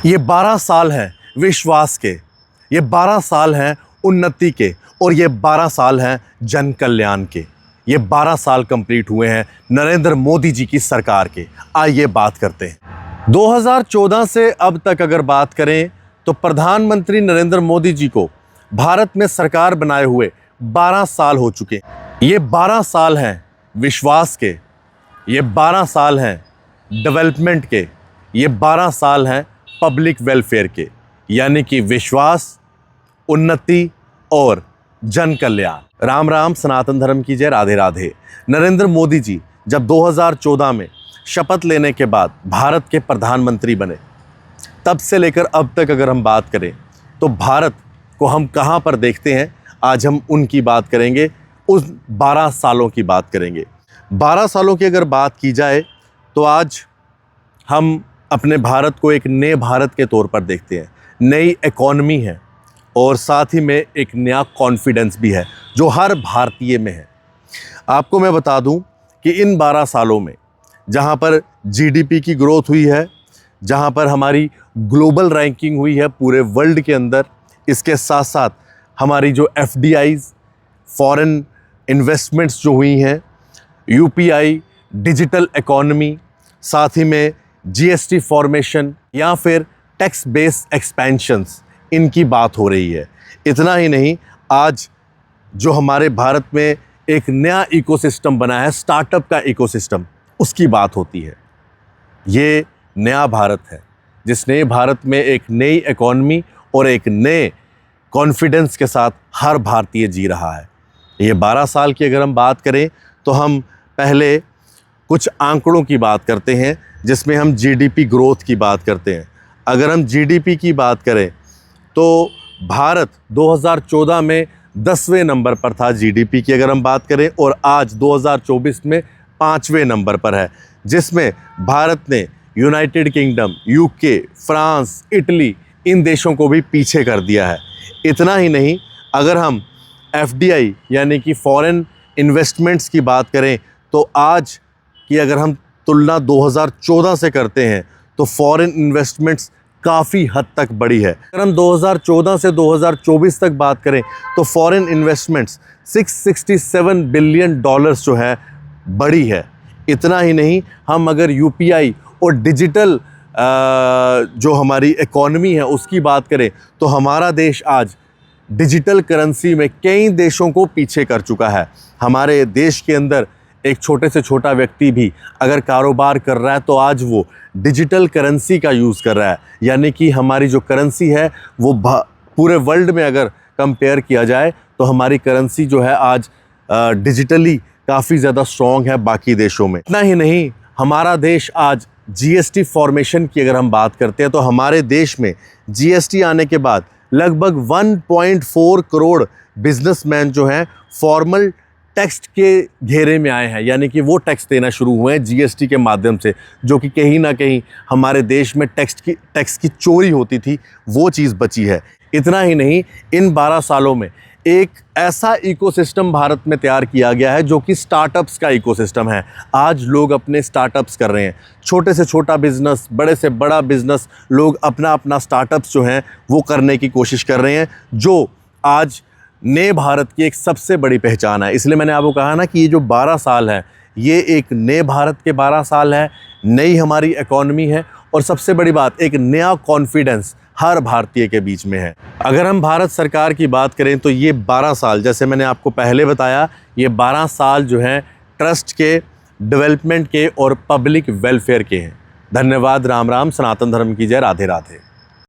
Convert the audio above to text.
ये 12 साल हैं विश्वास के, ये 12 साल हैं उन्नति के और ये 12 साल हैं जन कल्याण के। ये 12 साल कंप्लीट हुए हैं नरेंद्र मोदी जी की सरकार के। आइए बात करते हैं 2014 से अब तक अगर बात करें तो प्रधानमंत्री नरेंद्र मोदी जी को भारत में सरकार बनाए हुए 12 साल हो चुके। ये 12 साल हैं विश्वास के, ये 12 साल हैं डेवलपमेंट के, ये 12 साल हैं पब्लिक वेलफेयर के, यानी कि विश्वास, उन्नति और जन कल्याण। राम राम, सनातन धर्म की जय, राधे राधे। नरेंद्र मोदी जी जब 2014 में शपथ लेने के बाद भारत के प्रधानमंत्री बने, तब से लेकर अब तक अगर हम बात करें तो भारत को हम कहां पर देखते हैं, आज हम उनकी बात करेंगे, उस 12 सालों की बात करेंगे। 12 सालों की अगर बात की जाए तो आज हम अपने भारत को एक नए भारत के तौर पर देखते हैं। नई इकॉनमी है और साथ ही में एक नया कॉन्फिडेंस भी है जो हर भारतीय में है। आपको मैं बता दूं कि इन 12 सालों में जहां पर जीडीपी की ग्रोथ हुई है, जहां पर हमारी ग्लोबल रैंकिंग हुई है पूरे वर्ल्ड के अंदर, इसके साथ साथ हमारी जो एफडीआईज, फॉरेन इन्वेस्टमेंट्स जो हुई हैं, यूपीआई, डिजिटल इकॉनमी, साथ ही में जीएसटी फॉर्मेशन या फिर टैक्स बेस एक्सपेंशंस, इनकी बात हो रही है। इतना ही नहीं, आज जो हमारे भारत में एक नया इकोसिस्टम बना है, स्टार्टअप का इकोसिस्टम, उसकी बात होती है। ये नया भारत है जिस नए भारत में एक नई इकॉनमी और एक नए कॉन्फिडेंस के साथ हर भारतीय जी रहा है। ये 12 साल की अगर हम बात करें तो हम पहले कुछ आंकड़ों की बात करते हैं जिसमें हम जीडीपी ग्रोथ की बात करते हैं। अगर हम जीडीपी की बात करें तो भारत 2014 में 10वें नंबर पर था जीडीपी की अगर हम बात करें, और आज 2024 में 5वें नंबर पर है, जिसमें भारत ने United Kingdom, UK, France, Italy, इन देशों को भी पीछे कर दिया है। इतना ही नहीं, अगर हम एफडीआई यानी कि फॉरेन इन्वेस्टमेंट्स की बात करें तो आज की अगर हम तुलना 2014 से करते हैं तो फॉरेन इन्वेस्टमेंट्स काफ़ी हद तक बढ़ी है। अगर हम 2014 से 2024 तक बात करें तो फॉरेन इन्वेस्टमेंट्स 667 बिलियन डॉलर्स जो है बढ़ी है। इतना ही नहीं, हम अगर यूपीआई और डिजिटल जो हमारी इकॉनमी है उसकी बात करें तो हमारा देश आज डिजिटल करेंसी में कई देशों को पीछे कर चुका है। हमारे देश के अंदर एक छोटे से छोटा व्यक्ति भी अगर कारोबार कर रहा है तो आज वो डिजिटल करेंसी का यूज़ कर रहा है, यानी कि हमारी जो करेंसी है वो पूरे वर्ल्ड में अगर कंपेयर किया जाए तो हमारी करेंसी जो है आज डिजिटली काफ़ी ज़्यादा स्ट्रॉन्ग है बाकी देशों में। इतना ही नहीं, हमारा देश आज जीएसटी फॉर्मेशन की अगर हम बात करते हैं तो हमारे देश में जीएसटी आने के बाद लगभग 1.4 करोड़ बिजनेसमैन जो हैं फॉर्मल टैक्स के घेरे में आए हैं, यानी कि वो टैक्स देना शुरू हुए हैं जीएसटी के माध्यम से, जो कि कहीं ना कहीं हमारे देश में टैक्स की चोरी होती थी, वो चीज़ बची है। इतना ही नहीं, इन 12 सालों में एक ऐसा इकोसिस्टम भारत में तैयार किया गया है जो कि स्टार्टअप्स का इकोसिस्टम है। आज लोग अपने स्टार्टअप्स कर रहे हैं, छोटे से छोटा बिजनेस, बड़े से बड़ा बिजनेस, लोग अपना अपना स्टार्टअप्स जो हैं वो करने की कोशिश कर रहे हैं, जो आज नए भारत की एक सबसे बड़ी पहचान है। इसलिए मैंने आपको कहा ना कि ये जो 12 साल है ये एक नए भारत के 12 साल है, नई हमारी इकॉनमी है और सबसे बड़ी बात, एक नया कॉन्फिडेंस हर भारतीय के बीच में है। अगर हम भारत सरकार की बात करें तो ये 12 साल, जैसे मैंने आपको पहले बताया, ये 12 साल जो हैं ट्रस्ट के, डेवलपमेंट के और पब्लिक वेलफेयर के हैं। धन्यवाद। राम राम, सनातन धर्म की जय, राधे राधे।